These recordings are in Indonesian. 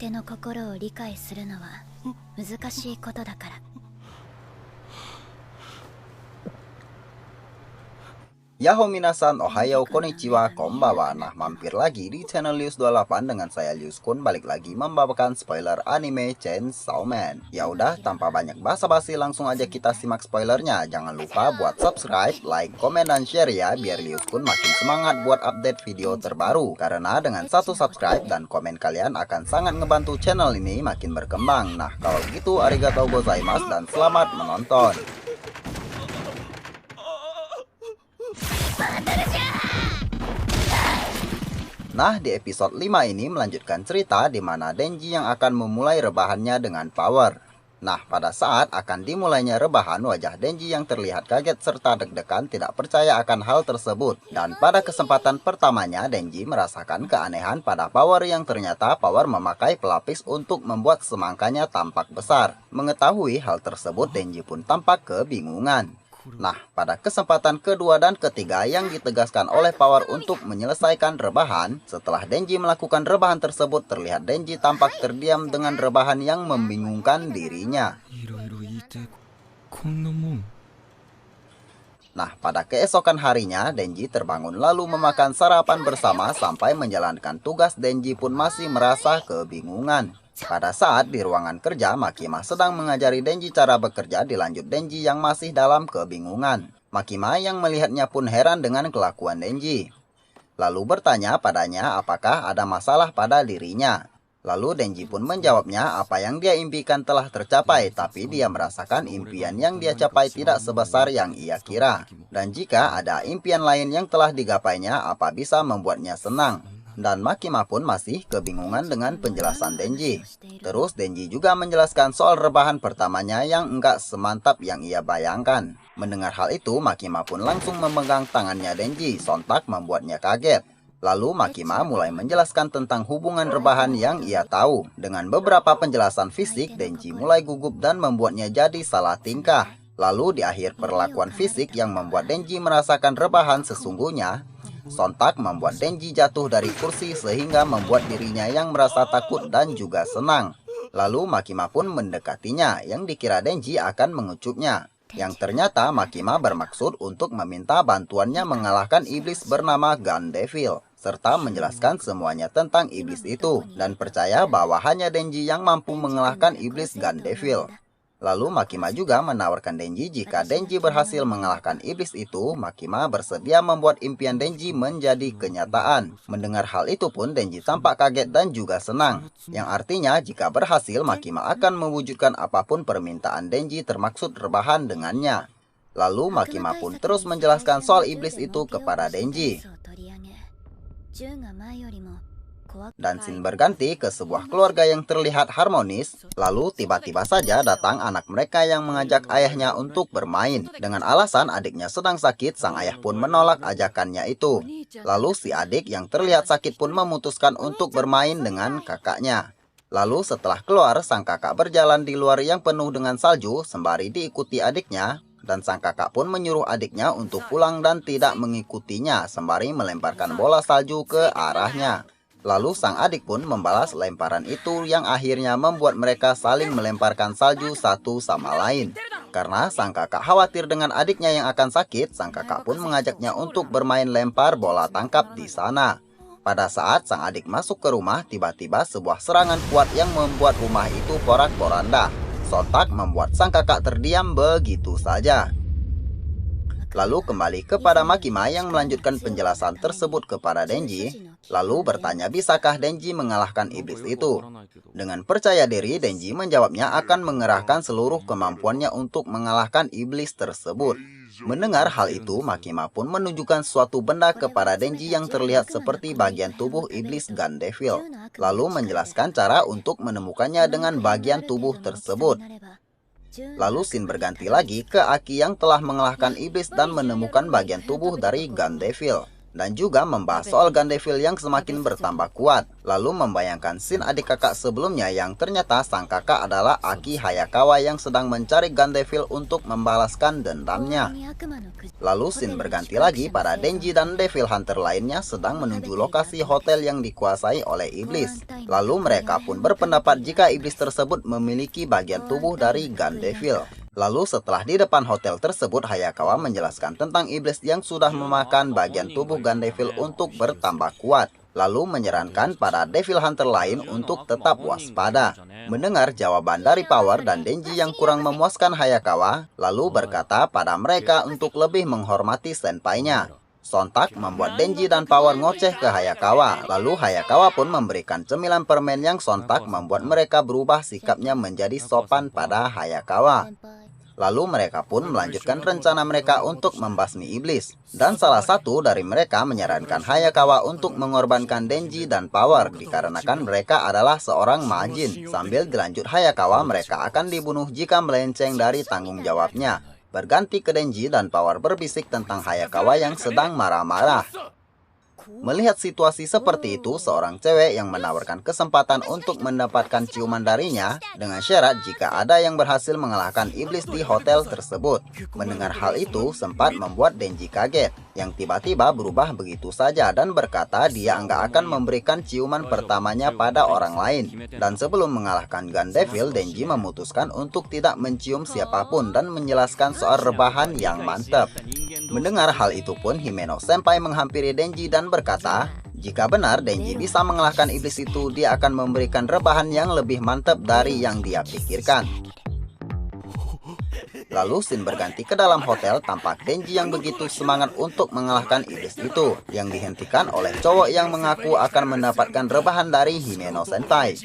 手の心を理解するのは難しいことだから。 Yahoo minasan, ohayo, konnichiwa, konbanwa. Nah, mampir lagi di channel Lius28 dengan saya Lius Kun, balik lagi membawakan spoiler anime Chainsaw Man. Ya udah, tanpa banyak basa-basi langsung aja kita simak spoilernya. Jangan lupa buat subscribe, like, komen, dan share ya, biar Lius Kun makin semangat buat update video terbaru. Karena dengan satu subscribe dan komen kalian akan sangat ngebantu channel ini makin berkembang. Nah, kalau gitu arigatou gozaimasu dan selamat menonton. Nah, di episode 5 ini melanjutkan cerita di mana Denji yang akan memulai rebahannya dengan power. Nah, pada saat akan dimulainya rebahan, wajah Denji yang terlihat kaget serta deg-degan tidak percaya akan hal tersebut. Dan pada kesempatan pertamanya, Denji merasakan keanehan pada power yang ternyata power memakai pelapis untuk membuat semangkanya tampak besar. Mengetahui hal tersebut, Denji pun tampak kebingungan. Nah, pada kesempatan kedua dan ketiga yang ditegaskan oleh Power untuk menyelesaikan rebahan, setelah Denji melakukan rebahan tersebut, terlihat Denji tampak terdiam dengan rebahan yang membingungkan dirinya. Nah, pada keesokan harinya, Denji terbangun lalu memakan sarapan bersama sampai menjalankan tugas. Denji pun masih merasa kebingungan. Pada saat di ruangan kerja, Makima sedang mengajari Denji cara bekerja. Dilanjut Denji yang masih dalam kebingungan. Makima yang melihatnya pun heran dengan kelakuan Denji. Lalu bertanya padanya apakah ada masalah pada dirinya. Lalu Denji pun menjawabnya apa yang dia impikan telah tercapai, tapi dia merasakan impian yang dia capai tidak sebesar yang ia kira. Dan jika ada impian lain yang telah digapainya, apa bisa membuatnya senang? Dan Makima pun masih kebingungan dengan penjelasan Denji. Terus Denji juga menjelaskan soal rebahan pertamanya yang enggak semantap yang ia bayangkan. Mendengar hal itu, Makima pun langsung memegang tangannya Denji, sontak membuatnya kaget. Lalu Makima mulai menjelaskan tentang hubungan rebahan yang ia tahu. Dengan beberapa penjelasan fisik, Denji mulai gugup dan membuatnya jadi salah tingkah. Lalu di akhir perlakuan fisik yang membuat Denji merasakan rebahan sesungguhnya, sontak membuat Denji jatuh dari kursi sehingga membuat dirinya yang merasa takut dan juga senang. Lalu Makima pun mendekatinya yang dikira Denji akan mengucupnya. Yang ternyata Makima bermaksud untuk meminta bantuannya mengalahkan iblis bernama Gun Devil. Serta menjelaskan semuanya tentang iblis itu. Dan percaya bahwa hanya Denji yang mampu mengalahkan iblis Gun Devil. Lalu Makima juga menawarkan Denji jika Denji berhasil mengalahkan iblis itu, Makima bersedia membuat impian Denji menjadi kenyataan. Mendengar hal itu pun Denji tampak kaget dan juga senang. Yang artinya jika berhasil, Makima akan mewujudkan apapun permintaan Denji termaksud rebahan dengannya. Lalu Makima pun terus menjelaskan soal iblis itu kepada Denji. Dan scene berganti ke sebuah keluarga yang terlihat harmonis. Lalu tiba-tiba saja datang anak mereka yang mengajak ayahnya untuk bermain. Dengan alasan adiknya sedang sakit, sang ayah pun menolak ajakannya itu. Lalu si adik yang terlihat sakit pun memutuskan untuk bermain dengan kakaknya. Lalu setelah keluar, sang kakak berjalan di luar yang penuh dengan salju sembari diikuti adiknya. Dan sang kakak pun menyuruh adiknya untuk pulang dan tidak mengikutinya sembari melemparkan bola salju ke arahnya. Lalu sang adik pun membalas lemparan itu yang akhirnya membuat mereka saling melemparkan salju satu sama lain. Karena sang kakak khawatir dengan adiknya yang akan sakit, sang kakak pun mengajaknya untuk bermain lempar bola tangkap di sana. Pada saat sang adik masuk ke rumah, tiba-tiba sebuah serangan kuat yang membuat rumah itu porak-poranda. Sontak membuat sang kakak terdiam begitu saja. Lalu kembali kepada Makima yang melanjutkan penjelasan tersebut kepada Denji. Lalu bertanya bisakah Denji mengalahkan iblis itu. Dengan percaya diri, Denji menjawabnya akan mengerahkan seluruh kemampuannya untuk mengalahkan iblis tersebut. Mendengar hal itu, Makima pun menunjukkan suatu benda kepada Denji yang terlihat seperti bagian tubuh iblis Gun Devil. Lalu menjelaskan cara untuk menemukannya dengan bagian tubuh tersebut. Lalu scene berganti lagi ke Aki yang telah mengalahkan iblis dan menemukan bagian tubuh dari Gun Devil. dan juga membahas soal Gandevil yang semakin bertambah kuat. Lalu membayangkan scene adik kakak sebelumnya yang ternyata sang kakak adalah Aki Hayakawa yang sedang mencari Gandevil untuk membalaskan dendamnya. Lalu scene berganti lagi pada Denji dan Devil Hunter lainnya sedang menuju lokasi hotel yang dikuasai oleh iblis. Lalu mereka pun berpendapat jika iblis tersebut memiliki bagian tubuh dari Gandevil. Lalu setelah di depan hotel tersebut, Hayakawa menjelaskan tentang iblis yang sudah memakan bagian tubuh Gandevil untuk bertambah kuat. Lalu menyarankan pada Devil Hunter lain untuk tetap waspada. Mendengar jawaban dari Power dan Denji yang kurang memuaskan Hayakawa, lalu berkata pada mereka untuk lebih menghormati senpainya. Sontak membuat Denji dan Power ngoceh ke Hayakawa. Lalu Hayakawa pun memberikan cemilan permen yang sontak membuat mereka berubah sikapnya menjadi sopan pada Hayakawa. Lalu mereka pun melanjutkan rencana mereka untuk membasmi iblis. Dan salah satu dari mereka menyarankan Hayakawa untuk mengorbankan Denji dan Power dikarenakan mereka adalah seorang majin. Sambil dilanjut Hayakawa, mereka akan dibunuh jika melenceng dari tanggung jawabnya. Berganti ke Denji dan Power berbisik tentang Hayakawa yang sedang marah-marah. Melihat situasi seperti itu, seorang cewek yang menawarkan kesempatan untuk mendapatkan ciuman darinya dengan syarat jika ada yang berhasil mengalahkan iblis di hotel tersebut. Mendengar hal itu sempat membuat Denji kaget, yang tiba-tiba berubah begitu saja dan berkata dia enggak akan memberikan ciuman pertamanya pada orang lain. Dan sebelum mengalahkan Gandevil, Denji memutuskan untuk tidak mencium siapapun dan menjelaskan soal rebahan yang mantap. Mendengar hal itu pun, Himeno Senpai menghampiri Denji dan berkata, jika benar Denji bisa mengalahkan iblis itu, dia akan memberikan rebahan yang lebih mantap dari yang dia pikirkan. Lalu scene berganti ke dalam hotel, tampak Denji yang begitu semangat untuk mengalahkan iblis itu, yang dihentikan oleh cowok yang mengaku akan mendapatkan rebahan dari Himeno Senpai.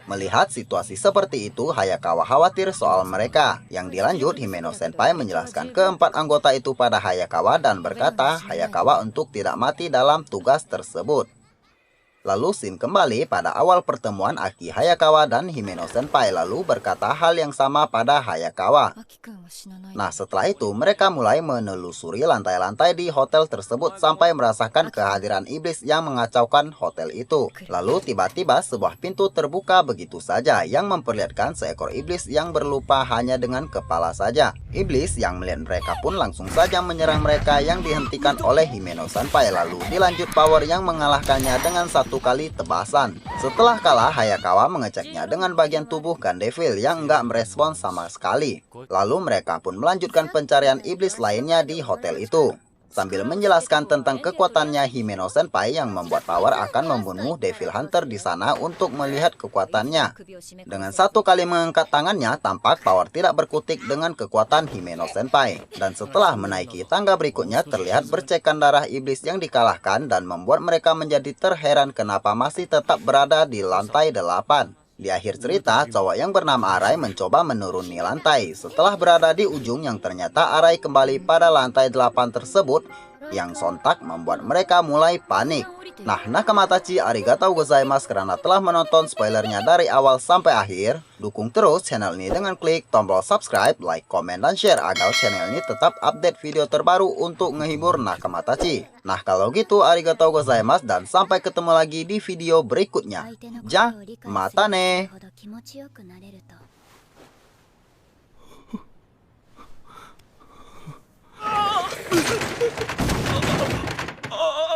Melihat situasi seperti itu, Hayakawa khawatir soal mereka. Yang dilanjut, Himeno Senpai menjelaskan keempat anggota itu pada Hayakawa dan berkata Hayakawa untuk tidak mati dalam tugas tersebut. Lalu scene kembali pada awal pertemuan Aki Hayakawa dan Himeno Senpai, lalu berkata hal yang sama pada Hayakawa. Nah, setelah itu mereka mulai menelusuri lantai-lantai di hotel tersebut sampai merasakan kehadiran iblis yang mengacaukan hotel itu. Lalu tiba-tiba sebuah pintu terbuka begitu saja yang memperlihatkan seekor iblis yang berlupa hanya dengan kepala saja. Iblis yang melihat mereka pun langsung saja menyerang mereka yang dihentikan oleh Himeno Senpai, lalu dilanjut Power yang mengalahkannya dengan satu kali tebasan. Setelah kalah, Hayakawa mengeceknya dengan bagian tubuh Gandevil yang enggak merespon sama sekali. Lalu mereka pun melanjutkan pencarian iblis lainnya di hotel itu. Sambil menjelaskan tentang kekuatannya Himeno Senpai yang membuat Power akan membunuh Devil Hunter di sana untuk melihat kekuatannya. Dengan satu kali mengangkat tangannya, tampak Power tidak berkutik dengan kekuatan Himeno Senpai. Dan setelah menaiki tangga berikutnya, terlihat bercekan darah iblis yang dikalahkan dan membuat mereka menjadi terheran kenapa masih tetap berada di lantai 8. Di akhir cerita, cowok yang bernama Arai mencoba menuruni lantai. Setelah berada di ujung yang ternyata Arai kembali pada lantai 8 tersebut, yang sontak membuat mereka mulai panik. Nah, nakamatachi arigatou gozaimasu karena telah menonton spoilernya dari awal sampai akhir. Dukung terus channel ini dengan klik tombol subscribe, like, komen, dan share agar channel ini tetap update video terbaru untuk menghibur nakamatachi. Nah, kalau gitu arigatou gozaimasu dan sampai ketemu lagi di video berikutnya. Ja, mata ne. ああ